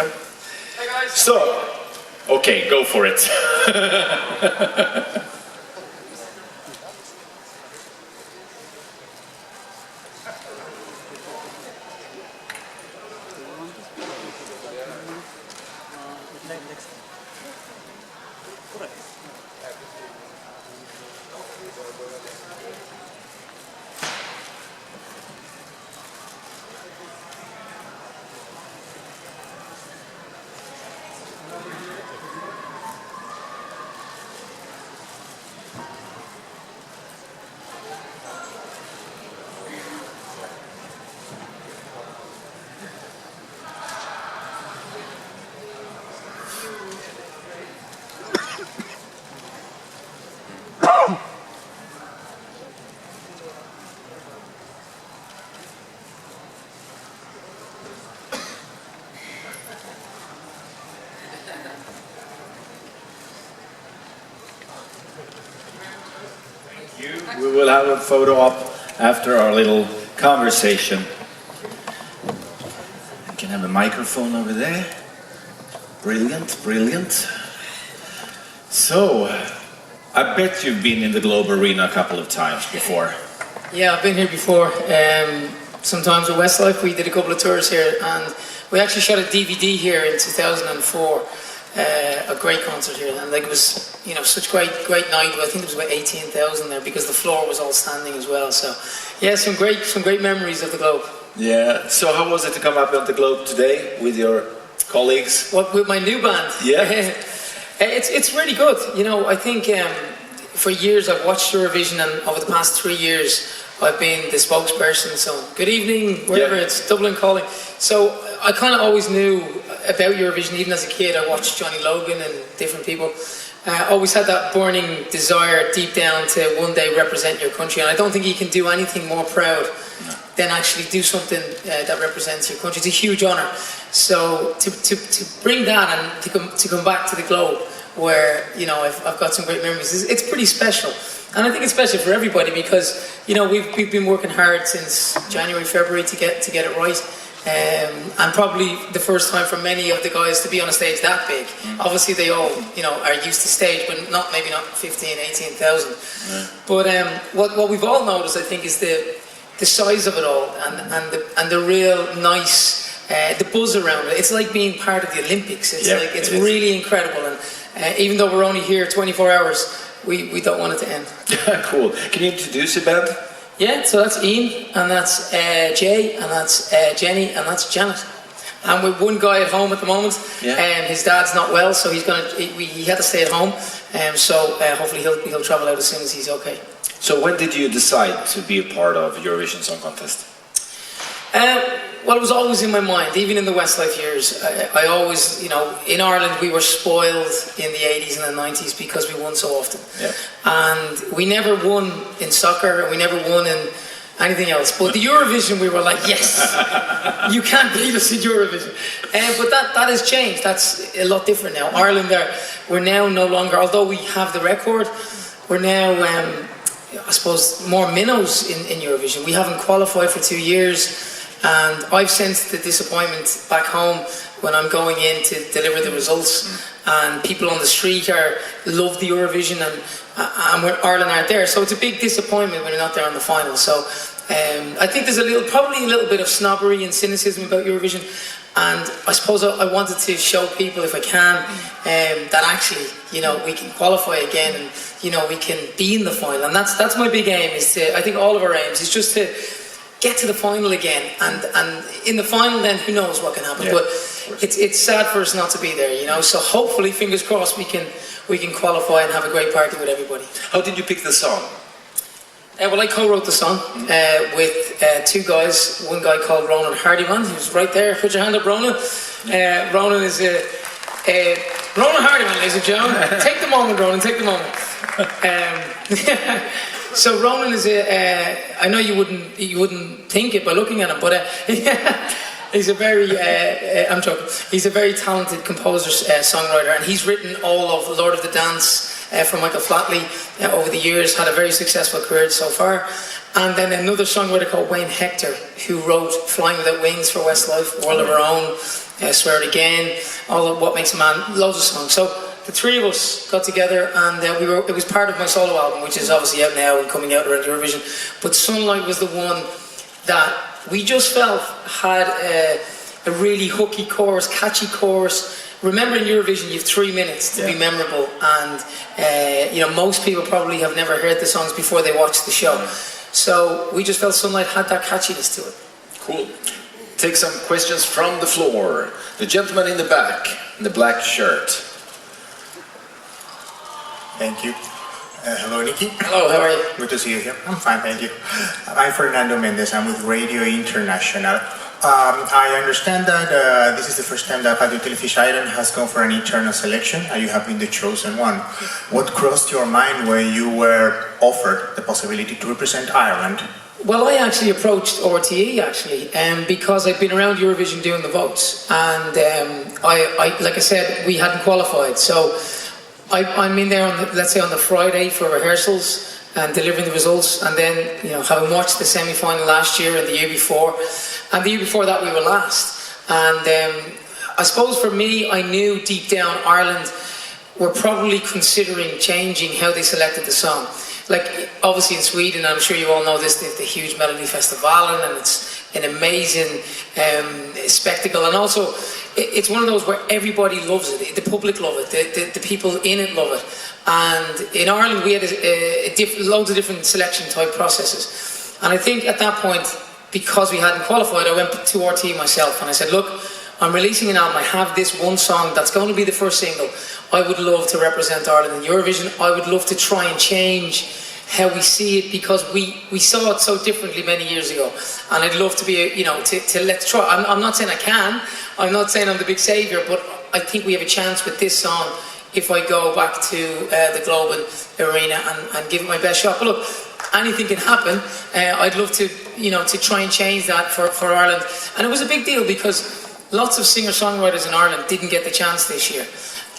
welcome. Hey guys. So, okay, go for it. We will have a photo up after our little conversation. You can have a microphone over there. Brilliant, brilliant. So, I bet you've been in the Globe Arena a couple of times before. Yeah, I've been here before. Sometimes with Westlife, we did a couple of tours here, and we actually shot a DVD here in 2004. A great concert here, and like it was, you know, such great night. I think there was about 18,000 there because the floor was all standing as well. So, yeah, some great memories of the Globe. Yeah. So how was it to come up on the Globe today with your colleagues? What with my new band? Yeah. It's really good. You know, I think for years I've watched Eurovision, and over the past 3 years I've been the spokesperson. So, good evening, wherever it's Dublin calling. So I kind of always knew about Eurovision, even as a kid. I watched Johnny Logan and different people. I always had that burning desire deep down to one day represent your country, and I don't think you can do anything more proud than actually do something that represents your country. It's a huge honour. So to bring that and to come back to the Globe, where, you know, I've got some great memories, it's pretty special. And I think it's special for everybody because, you know, we've been working hard since January, February to get it right. And probably the first time for many of the guys to be on a stage that big. Obviously they all, you know, are used to stage, but maybe not 15, 18,000. But what we've all noticed, I think, is the size of it all, and the real nice, the buzz around it. It's like being part of the Olympics. It's really incredible, and even though we're only here 24 hours, we don't want it to end. Cool. Can you introduce your band? Yeah, so that's Ian, and that's Jay, and that's Jenny, and that's Janet. And with one guy at home at the moment, his dad's not well, so he had to stay at home. So hopefully he'll travel out as soon as he's okay. So when did you decide to be a part of Eurovision Song Contest? Well, it was always in my mind, even in the Westlife years. I always, you know, in Ireland we were spoiled in the 80s and the 90s because we won so often. Yeah. And we never won in soccer, we never won in anything else. But the Eurovision, we were like, yes, you can't beat us in Eurovision. But that has changed. That's a lot different now. Ireland, we're now no longer, although we have the record, we're now, I suppose, more minnows in Eurovision. We haven't qualified for 2 years. And I've sensed the disappointment back home when I'm going in to deliver the results, and people on the street love the Eurovision, and Ireland aren't there. So it's a big disappointment when you're not there on the final. So I think there's probably a little bit of snobbery and cynicism about Eurovision, and I suppose I wanted to show people, if I can, that actually, you know, we can qualify again, and, you know, we can be in the final. And that's my big aim. I think all of our aims is just to get to the final again, and in the final then who knows what can happen. But it's sad for us not to be there, you know. So hopefully, fingers crossed, we can qualify and have a great party with everybody. How did you pick the song? Well, I co-wrote the song with two guys. One guy called Ronan Hardiman, who's right there. Put your hand up, Ronan. Ronan is Ronan Hardiman, ladies and gentlemen. Take the moment, Ronan. Take the moment. So Ronan is I know you wouldn't think it by looking at him, but he's a very I'm joking. He's a very talented composer, songwriter, and he's written all of Lord of the Dance, for Michael Flatley over the years, had a very successful career so far. And then another songwriter called Wayne Hector, who wrote Flying Without Wings for Westlife, World of Our Own, Swear It Again, all of What Makes a Man, loads of songs. So the three of us got together, and it was part of my solo album, which is obviously out now and coming out around Eurovision. But Sunlight was the one that we just felt had a really hooky chorus, catchy chorus. Remember, in Eurovision you have 3 minutes to be memorable, and most people probably have never heard the songs before they watch the show. So we just felt Sunlight had that catchiness to it. Cool. Take some questions from the floor. The gentleman in the back, in the black shirt. Thank you. Hello, Nicky. Hello, how are you? Good to see you here. I'm fine, thank you. I'm Fernando Mendes. I'm with Radio International. I understand that this is the first time that Radio Telefish Ireland has gone for an internal selection, and you have been the chosen one. What crossed your mind when you were offered the possibility to represent Ireland? Well, I actually approached RTE because I've been around Eurovision doing the votes, and I like I said, we hadn't qualified, so I'm in there on let's say on the Friday for rehearsals and delivering the results, and then having watched the semi-final last year and the year before, and the year before that we were last, and I suppose for me, I knew deep down Ireland were probably considering changing how they selected the song. Like, obviously in Sweden, I'm sure you all know this, the huge Melody Festival, and it's an amazing spectacle, and also it's one of those where everybody loves it. The public love it, the people in it love it. And in Ireland we had loads of different selection type processes, and I think at that point, because we hadn't qualified, I went to RTE myself and I said, look, I'm releasing an album, I have this one song that's going to be the first single. I would love to represent Ireland in Eurovision. I would love to try and change how we see it, because we saw it so differently many years ago, and I'd love to be, to let's try. I'm not saying I can, I'm not saying I'm the big saviour, but I think we have a chance with this song if I go back to the Global Arena and give it my best shot. But look, anything can happen. I'd love to, to try and change that for Ireland. And it was a big deal because lots of singer-songwriters in Ireland didn't get the chance this year.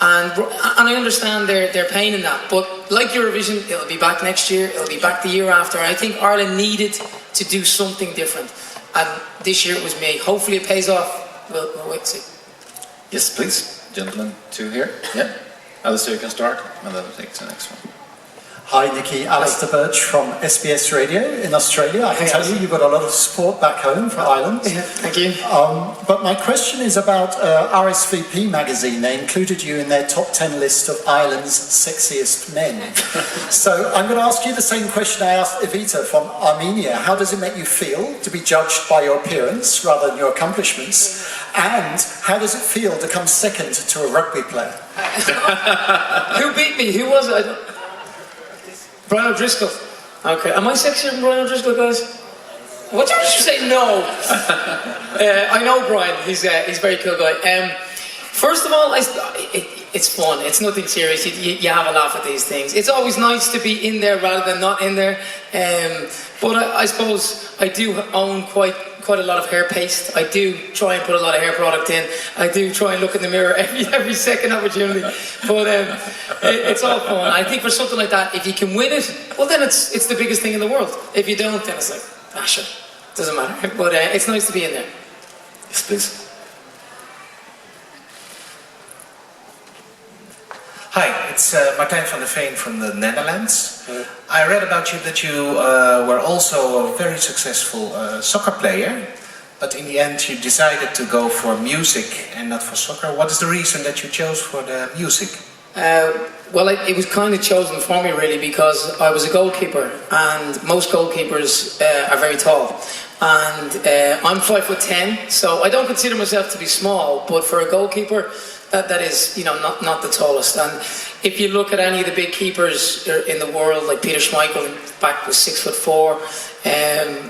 And I understand their pain in that, but like Eurovision, it'll be back next year, it'll be back the year after. I think Ireland needed to do something different, and this year it was me. Hopefully it pays off. We'll wait and see. Yes, please. Gentleman, two here. Yeah. Alistair, you can start, and then I'll take the next one. Hi Nicky, Alistair Birch from SBS Radio in Australia. I can tell you, you've got a lot of support back home for Ireland. Yeah, thank you. But my question is about RSVP magazine. They included you in their top 10 list of Ireland's sexiest men. So I'm going to ask you the same question I asked Evita from Armenia. How does it make you feel to be judged by your appearance rather than your accomplishments? And how does it feel to come second to a rugby player? Who beat me? Who was it? Brian O'Driscoll. Okay, am I sexier than Brian O'Driscoll, guys? What did you say? No. I know Brian. He's a very cool guy. First of all, it's fun. It's nothing serious. You have a laugh at these things. It's always nice to be in there rather than not in there. But I suppose I do own quite a lot of hair paste. I do try and put a lot of hair product in. I do try and look in the mirror every second opportunity. But it's all fun. I think for something like that, if you can win it, well then it's the biggest thing in the world. If you don't, then it's like, sure, doesn't matter. But it's nice to be in there. Yes, please. Hi, it's Martijn van der Veen from the Netherlands. I read about you that you were also a very successful soccer player, but in the end you decided to go for music and not for soccer. What is the reason that you chose for the music? Well, it was kind of chosen for me really because I was a goalkeeper, and most goalkeepers are very tall. And I'm 5'10", so I don't consider myself to be small, but for a goalkeeper, that is, not the tallest. And if you look at any of the big keepers in the world, like Peter Schmeichel, back was 6'4",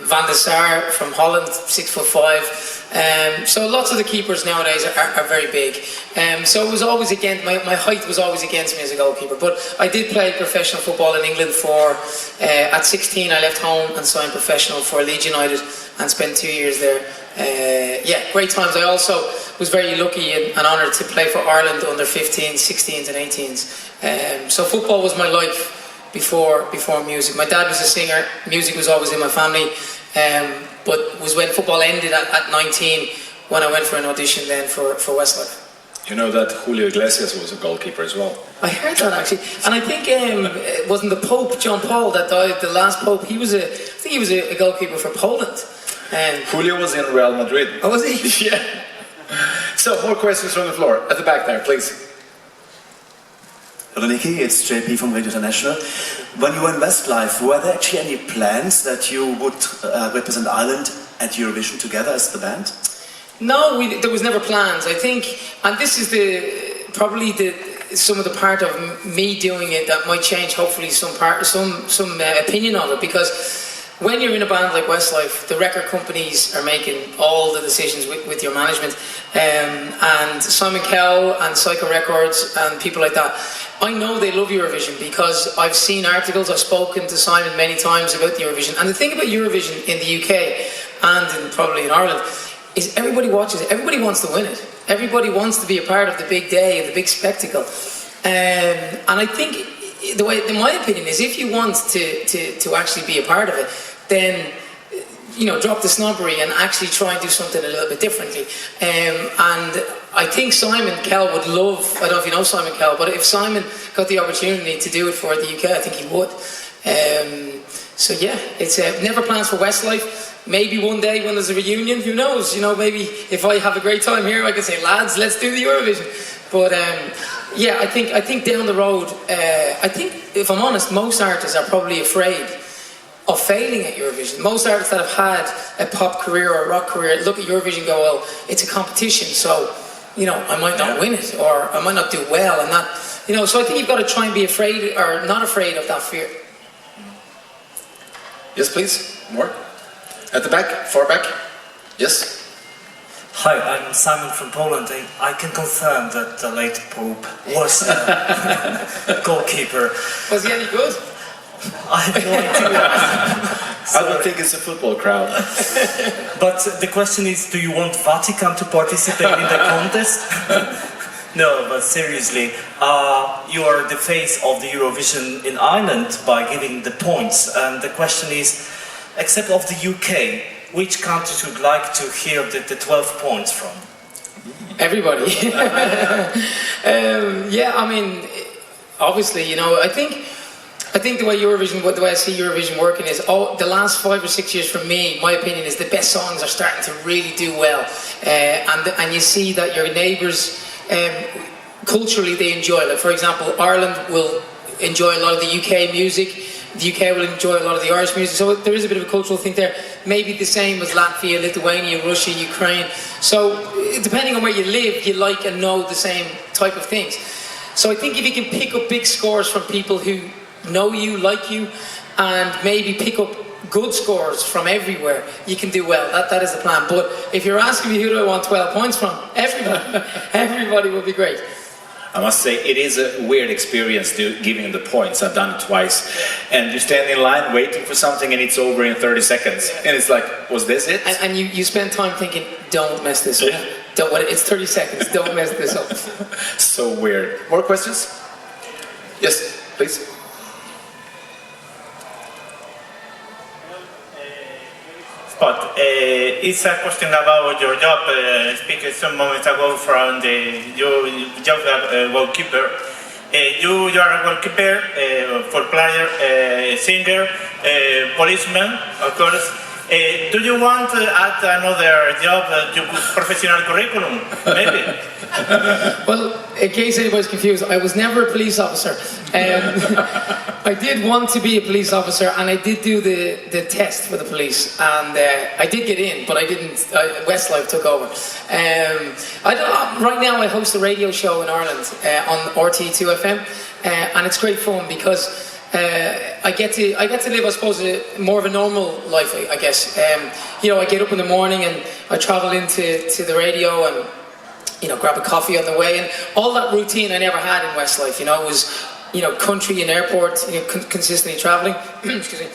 Van der Sar from Holland, 6'5", So lots of the keepers nowadays are very big. So it was always against, my height was always against me as a goalkeeper. But I did play professional football in England for, at 16 I left home and signed professional for Leeds United and spent 2 years there. Yeah, great times. I also was very lucky and honoured to play for Ireland under 15s, 16s and 18s. So football was my life before music. My dad was a singer, music was always in my family, but it was when football ended at 19 when I went for an audition then for Westlife. You know that Julio Iglesias was a goalkeeper as well. I heard that actually, and I think it wasn't the Pope John Paul that died, the last Pope. I think he was a goalkeeper for Poland. Julio was in Real Madrid. Oh, was he? Yeah. So, more questions from the floor. At the back there, please. Hello Nicky, it's JP from Radio International. When you were in Westlife, were there actually any plans that you would represent Ireland at Eurovision together as the band? No, there was never plans. I think, and this is probably some of the part of me doing it that might change hopefully some opinion of it, because when you're in a band like Westlife, the record companies are making all the decisions with your management, and Simon Cowell and Psycho Records and people like that. I know they love Eurovision because I've seen articles, I've spoken to Simon many times about the Eurovision. And the thing about Eurovision in the UK and probably in Ireland is everybody watches it, everybody wants to win it. Everybody wants to be a part of the big day, of the big spectacle. And I think, in my opinion, is if you want to actually be a part of it, then drop the snobbery and actually try and do something a little bit differently. And I think Simon Cowell would love, I don't know if you know Simon Cowell, but if Simon got the opportunity to do it for the UK, I think he would. So yeah, it's never plans for Westlife. Maybe one day when there's a reunion, who knows? Maybe if I have a great time here, I can say, lads, let's do the Eurovision. But yeah, I think down the road, I think, if I'm honest, most artists are probably afraid of failing at Eurovision. Most artists that have had a pop career or a rock career look at Eurovision and go, well, it's a competition, so I might not win it, or I might not do well, and that, so I think you've got to try and be afraid, or not afraid of that fear. Yes, please. More. At the back, far back. Yes. Hi, I'm Simon from Poland. I can confirm that the late Pope was a goalkeeper. Was he any good? I have no idea. I don't think it's a football crowd. But the question is, do you want Vatican to participate in the contest? No, but seriously, you are the face of the Eurovision in Ireland by giving the points. And the question is, except of the UK, which countries would like to hear the 12 points from? Everybody. Yeah, I mean, obviously, I think the way I see Eurovision working is, the last 5 or 6 years, for me, my opinion is the best songs are starting to really do well, and you see that your neighbours, culturally they enjoy. Like for example, Ireland will enjoy a lot of the UK music. The UK will enjoy a lot of the Irish music. So there is a bit of a cultural thing there. Maybe the same as Latvia, Lithuania, Russia, Ukraine. So depending on where you live, you like and know the same type of things. So I think if you can pick up big scores from people who know you, like you, and maybe pick up good scores from everywhere, you can do well. That is the plan. But if you're asking me who do I want 12 points from, everybody will be great. I must say, it is a weird experience giving the points. I've done it twice. And you stand in line waiting for something and it's over in 30 seconds. And it's like, was this it? And you spend time thinking, don't mess this up. It's 30 seconds, don't mess this up. So weird. More questions? Yes, please. But it's a question about your job. Speaking some moments ago from your job goalkeeper. You are a goalkeeper, for player, singer, policeman, of course. Do you want to add another job to your professional curriculum? Maybe. Well, in case anybody's confused, I was never a police officer. I did want to be a police officer, and I did do the test for the police, and I did get in, but I didn't. Westlife took over. Right now, I host a radio show in Ireland on RT2 FM, and it's great fun because I get to live, I suppose, more of a normal life, I guess. You know, I get up in the morning and I travel into the radio and, you know, grab a coffee on the way, and all that routine I never had in Westlife. You know, it was, you know, country and airport, you know, consistently traveling. Excuse me.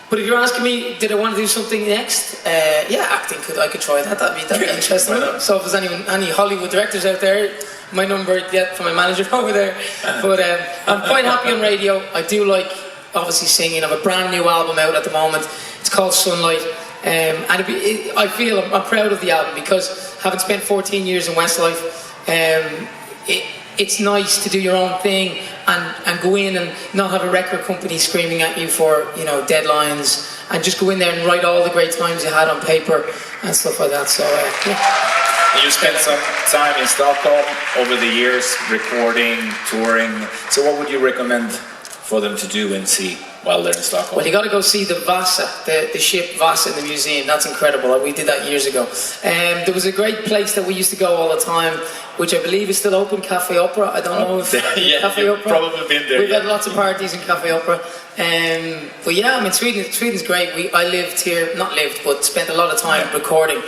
But if you're asking me, did I want to do something next? Yeah, acting, I could try that. That'd be interesting. So if there's any Hollywood directors out there, my number get from my manager over there. But I'm quite happy on radio. I do like, obviously, singing. I have a brand new album out at the moment. It's called Sunlight. And I feel I'm proud of the album because having spent 14 years in Westlife, it's nice to do your own thing and go in and not have a record company screaming at you for, you know, deadlines, and just go in there and write all the great times you had on paper and stuff like that. So yeah. You spent some time in Stockholm over the years, recording, touring. So what would you recommend for them to do and see while they're in Stockholm? Well, you got to go see the Vasa, the ship Vasa in the museum. That's incredible. We did that years ago. There was a great place that we used to go all the time, which I believe is still open, Cafe Opera. I don't know if yeah, Cafe Opera. Probably been there. We've had lots of parties in Cafe Opera. But yeah, I mean, Sweden's great. I lived here, not lived, but spent a lot of time recording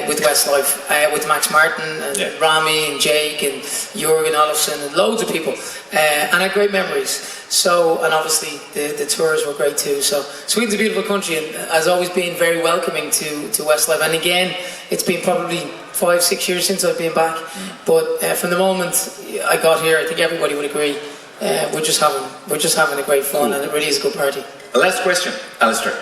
with Westlife, with Max Martin and Rami and Jake and Jürgen Olofsson and loads of people, and I had great memories. So, and obviously the tours were great too. So Sweden's a beautiful country and has always been very welcoming to Westlife. And again, it's been probably 5-6 years since I've been back. But from the moment I got here, I think everybody would agree. We're just having a great fun, and it really is a good party. Last question, Alistair.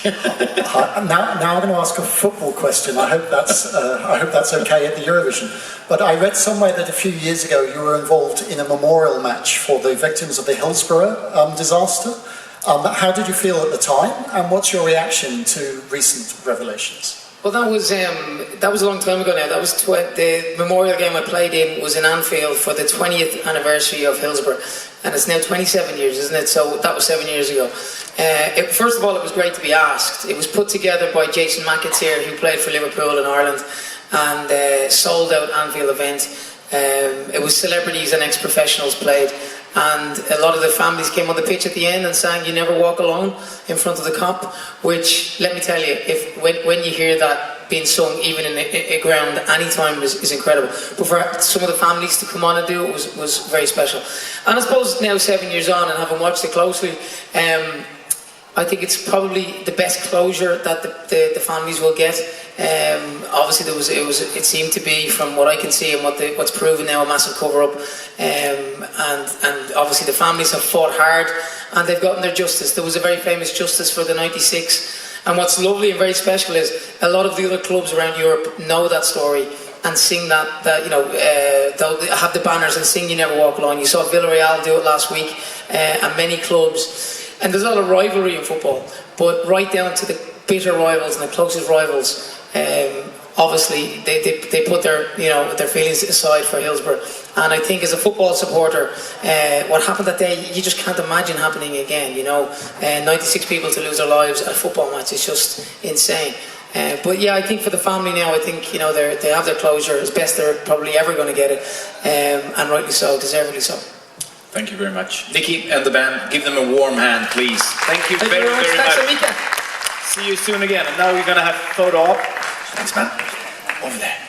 Now I'm going to ask a football question. I hope that's okay at the Eurovision. But I read somewhere that a few years ago you were involved in a memorial match for the victims of the Hillsborough disaster. How did you feel at the time, and what's your reaction to recent revelations? Well, that was a long time ago now. That was the memorial game I played in was in Anfield for the 20th anniversary of Hillsborough, and it's now 27 years, isn't it? So that was 7 years ago. First of all, it was great to be asked. It was put together by Jason McAteer, who played for Liverpool in Ireland, and sold out Anfield event. It was celebrities and ex-professionals played, and a lot of the families came on the pitch at the end and sang "You Never Walk Alone" in front of the Kop, which, let me tell you, when you hear that being sung even in a ground anytime is incredible. But for some of the families to come on and do it was very special. And I suppose now 7 years on and having watched it closely, I think it's probably the best closure that the families will get. Obviously, it seemed to be, from what I can see and what's proven now, a massive cover-up. And obviously the families have fought hard and they've gotten their justice. There was a very famous justice for the 96. And what's lovely and very special is a lot of the other clubs around Europe know that story and sing that you know, they'll have the banners and sing "You Never Walk Alone." You saw Villarreal do it last week, and many clubs. And there's a lot of rivalry in football, but right down to the bitter rivals and the closest rivals, obviously they put their feelings aside for Hillsborough. And I think as a football supporter, what happened that day, you just can't imagine happening again. 96 people to lose their lives at a football match is just insane. But yeah, I think for the family now, I think they have their closure as best they're probably ever going to get it, and rightly so, deservedly so. Thank you very much. Nicky and the band, give them a warm hand, please. Thank you very much. See you soon again. And now we're going to have a photo op. Thanks, man. Over there.